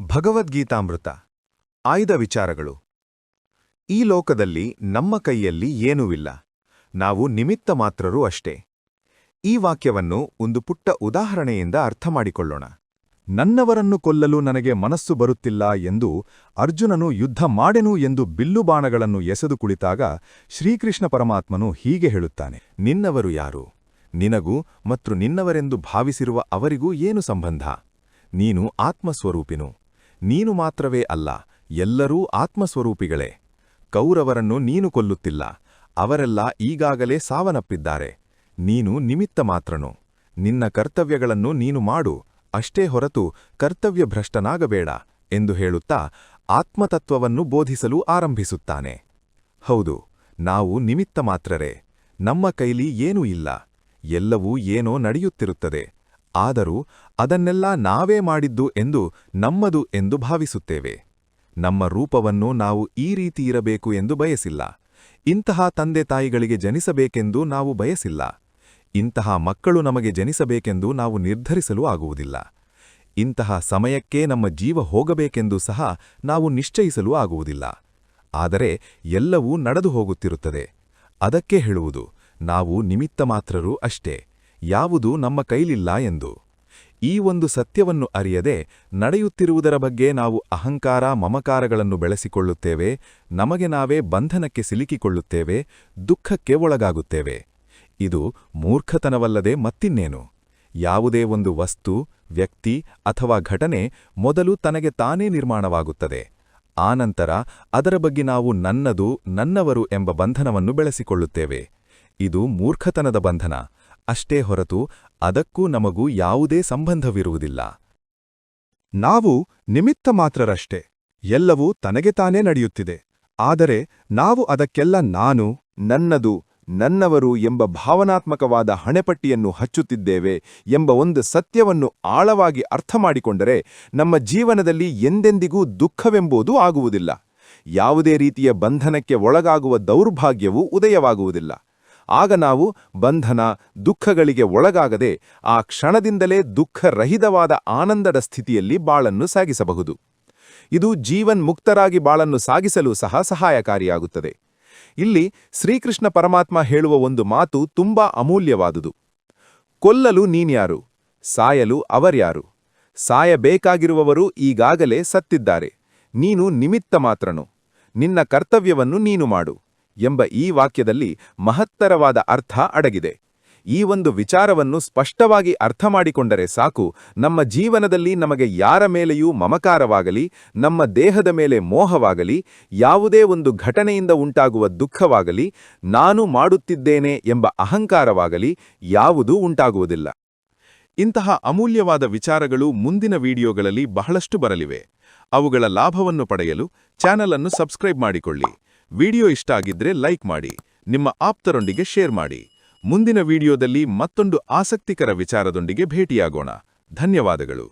ಭಗವದ್ಗೀತಾಮೃತ ಆಯ್ದ ವಿಚಾರಗಳು. ಈ ಲೋಕದಲ್ಲಿ ನಮ್ಮ ಕೈಯಲ್ಲಿ ಏನೂ ಇಲ್ಲ. ನಾವು ನಿಮಿತ್ತ ಮಾತ್ರರೂ ಅಷ್ಟೇ. ಈ ವಾಕ್ಯವನ್ನು ಒಂದು ಪುಟ್ಟ ಉದಾಹರಣೆಯಿಂದ ಅರ್ಥಮಾಡಿಕೊಳ್ಳೋಣ. ನನ್ನವರನ್ನು ಕೊಲ್ಲಲು ನನಗೆ ಮನಸ್ಸು ಬರುತ್ತಿಲ್ಲ ಎಂದು ಅರ್ಜುನನು ಯುದ್ಧ ಮಾಡೆನು ಎಂದು ಬಿಲ್ಲುಬಾಣಗಳನ್ನು ಎಸೆದು ಕುಳಿತಾಗ ಶ್ರೀಕೃಷ್ಣ ಪರಮಾತ್ಮನು ಹೀಗೆ ಹೇಳುತ್ತಾನೆ, ನಿನ್ನವರು ಯಾರು? ನಿನಗೂ ಮತ್ತು ನಿನ್ನವರೆಂದು ಭಾವಿಸಿರುವ ಅವರಿಗೂ ಏನು ಸಂಬಂಧ? ನೀನು ಆತ್ಮಸ್ವರೂಪಿನು. ನೀನು ಮಾತ್ರವೇ ಅಲ್ಲ, ಎಲ್ಲರೂ ಆತ್ಮಸ್ವರೂಪಿಗಳೇ. ಕೌರವರನ್ನು ನೀನು ಕೊಲ್ಲುತ್ತಿಲ್ಲ, ಅವರೆಲ್ಲ ಈಗಾಗಲೇ ಸಾವನಪ್ಪಿದ್ದಾರೆ. ನೀನು ನಿಮಿತ್ತ ಮಾತ್ರನು. ನಿನ್ನ ಕರ್ತವ್ಯಗಳನ್ನು ನೀನು ಮಾಡು, ಅಷ್ಟೇ ಹೊರತು ಕರ್ತವ್ಯಭ್ರಷ್ಟನಾಗಬೇಡ ಎಂದು ಹೇಳುತ್ತಾ ಆತ್ಮತತ್ವವನ್ನು ಬೋಧಿಸಲು ಆರಂಭಿಸುತ್ತಾನೆ. ಹೌದು, ನಾವು ನಿಮಿತ್ತ ಮಾತ್ರರೇ. ನಮ್ಮ ಕೈಲಿ ಏನೂ ಇಲ್ಲ. ಎಲ್ಲವೂ ಏನೋ ನಡೆಯುತ್ತಿರುತ್ತದೆ. ಆದರೂ ಅದನ್ನೆಲ್ಲ ನಾವೇ ಮಾಡಿದ್ದು ಎಂದು ನಮ್ಮದು ಎಂದು ಭಾವಿಸುತ್ತೇವೆ. ನಮ್ಮ ರೂಪವನ್ನು ನಾವು ಈ ರೀತಿ ಇರಬೇಕು ಎಂದು ಬಯಸಿಲ್ಲ. ಇಂತಹ ತಂದೆ ತಾಯಿಗಳಿಗೆ ಜನಿಸಬೇಕೆಂದು ನಾವು ಬಯಸಿಲ್ಲ. ಇಂತಹ ಮಕ್ಕಳು ನಮಗೆ ಜನಿಸಬೇಕೆಂದು ನಾವು ನಿರ್ಧರಿಸಲು ಆಗುವುದಿಲ್ಲ. ಇಂತಹ ಸಮಯಕ್ಕೇ ನಮ್ಮ ಜೀವ ಹೋಗಬೇಕೆಂದು ಸಹ ನಾವು ನಿಶ್ಚಯಿಸಲು ಆಗುವುದಿಲ್ಲ. ಆದರೆ ಎಲ್ಲವೂ ನಡೆದು ಹೋಗುತ್ತಿರುತ್ತದೆ. ಅದಕ್ಕೆ ಹೇಳುವುದು, ನಾವು ನಿಮಿತ್ತ ಮಾತ್ರರೂ ಅಷ್ಟೇ, ಯಾವುದೂ ನಮ್ಮ ಕೈಲಿಲ್ಲ ಎಂದು. ಈ ಒಂದು ಸತ್ಯವನ್ನು ಅರಿಯದೆ ನಡೆಯುತ್ತಿರುವುದರ ಬಗ್ಗೆ ನಾವು ಅಹಂಕಾರ ಮಮಕಾರಗಳನ್ನು ಬೆಳೆಸಿಕೊಳ್ಳುತ್ತೇವೆ. ನಮಗೆ ನಾವೇ ಬಂಧನಕ್ಕೆ ಸಿಲುಕಿಕೊಳ್ಳುತ್ತೇವೆ, ದುಃಖಕ್ಕೆ ಒಳಗಾಗುತ್ತೇವೆ. ಇದು ಮೂರ್ಖತನವಲ್ಲದೆ ಮತ್ತಿನ್ನೇನು? ಯಾವುದೇ ಒಂದು ವಸ್ತು, ವ್ಯಕ್ತಿ ಅಥವಾ ಘಟನೆ ಮೊದಲು ತನಗೆ ತಾನೇ ನಿರ್ಮಾಣವಾಗುತ್ತದೆ. ಆನಂತರ ಅದರ ಬಗ್ಗೆ ನಾವು ನನ್ನದು, ನನ್ನವರು ಎಂಬ ಬಂಧನವನ್ನು ಬೆಳೆಸಿಕೊಳ್ಳುತ್ತೇವೆ. ಇದು ಮೂರ್ಖತನದ ಬಂಧನ ಅಷ್ಟೇ ಹೊರತು ಅದಕ್ಕೂ ನಮಗೂ ಯಾವುದೇ ಸಂಬಂಧವಿರುವುದಿಲ್ಲ. ನಾವು ನಿಮಿತ್ತ ಮಾತ್ರರಷ್ಟೇ. ಎಲ್ಲವೂ ತನಗೆ ತಾನೇ ನಡೆಯುತ್ತಿದೆ. ಆದರೆ ನಾವು ಅದಕ್ಕೆಲ್ಲ ನಾನು, ನನ್ನದು, ನನ್ನವರು ಎಂಬ ಭಾವನಾತ್ಮಕವಾದ ಹಣೆಪಟ್ಟಿಯನ್ನು ಹಚ್ಚುತ್ತಿದ್ದೇವೆ ಎಂಬ ಒಂದು ಸತ್ಯವನ್ನು ಆಳವಾಗಿ ಅರ್ಥಮಾಡಿಕೊಂಡರೆ ನಮ್ಮ ಜೀವನದಲ್ಲಿ ಎಂದೆಂದಿಗೂ ದುಃಖವೆಂಬುದು ಆಗುವುದಿಲ್ಲ. ಯಾವುದೇ ರೀತಿಯ ಬಂಧನಕ್ಕೆ ಒಳಗಾಗುವ ದೌರ್ಭಾಗ್ಯವೂ ಉದಯವಾಗುವುದಿಲ್ಲ. ಆಗ ನಾವು ಬಂಧನ ದುಃಖಗಳಿಗೆ ಒಳಗಾಗದೆ ಆ ಕ್ಷಣದಿಂದಲೇ ದುಃಖರಹಿತವಾದ ಆನಂದದ ಸ್ಥಿತಿಯಲ್ಲಿ ಬಾಳನ್ನು ಸಾಗಿಸಬಹುದು. ಇದು ಜೀವನ್ಮುಕ್ತರಾಗಿ ಬಾಳನ್ನು ಸಾಗಿಸಲು ಸಹ ಸಹಾಯಕಾರಿಯಾಗುತ್ತದೆ. ಇಲ್ಲಿ ಶ್ರೀಕೃಷ್ಣ ಪರಮಾತ್ಮ ಹೇಳುವ ಒಂದು ಮಾತು ತುಂಬಾ ಅಮೂಲ್ಯವಾದುದು. ಕೊಲ್ಲಲು ನೀನ್ಯಾರು? ಸಾಯಲು ಅವರ್ಯಾರು? ಸಾಯಬೇಕಾಗಿರುವವರು ಈಗಾಗಲೇ ಸತ್ತಿದ್ದಾರೆ. ನೀನು ನಿಮಿತ್ತ ಮಾತ್ರನು. ನಿನ್ನ ಕರ್ತವ್ಯವನ್ನು ನೀನು ಮಾಡು ಎಂಬ ಈ ವಾಕ್ಯದಲ್ಲಿ ಮಹತ್ತರವಾದ ಅರ್ಥ ಅಡಗಿದೆ. ಈ ಒಂದು ವಿಚಾರವನ್ನು ಸ್ಪಷ್ಟವಾಗಿ ಅರ್ಥಮಾಡಿಕೊಂಡರೆ ಸಾಕು, ನಮ್ಮ ಜೀವನದಲ್ಲಿ ನಮಗೆ ಯಾರ ಮೇಲೆಯೂ ಮಮಕಾರವಾಗಲಿ, ನಮ್ಮ ದೇಹದ ಮೇಲೆ ಮೋಹವಾಗಲಿ, ಯಾವುದೇ ಒಂದು ಘಟನೆಯಿಂದ ಉಂಟಾಗುವ ದುಃಖವಾಗಲಿ, ನಾನು ಮಾಡುತ್ತಿದ್ದೇನೆ ಎಂಬ ಅಹಂಕಾರವಾಗಲಿ ಯಾವುದೂ ಉಂಟಾಗುವುದಿಲ್ಲ. ಇಂತಹ ಅಮೂಲ್ಯವಾದ ವಿಚಾರಗಳು ಮುಂದಿನ ವಿಡಿಯೋಗಳಲ್ಲಿ ಬಹಳಷ್ಟು ಬರಲಿವೆ. ಅವುಗಳ ಲಾಭವನ್ನು ಪಡೆಯಲು ಚಾನಲ್ ಅನ್ನು ಸಬ್ಸ್ಕ್ರೈಬ್ ಮಾಡಿಕೊಳ್ಳಿ. ವಿಡಿಯೋ ಇಷ್ಟ ಆಗಿದ್ರೆ ಲೈಕ್ ಮಾಡಿ, ನಿಮ್ಮ ಆಪ್ತರೊಂದಿಗೆ ಶೇರ್ ಮಾಡಿ. ಮುಂದಿನ ವಿಡಿಯೋದಲ್ಲಿ ಮತ್ತೊಂದು ಆಸಕ್ತಿಕರ ವಿಚಾರದೊಂದಿಗೆ ಭೇಟಿಯಾಗೋಣ. ಧನ್ಯವಾದಗಳು.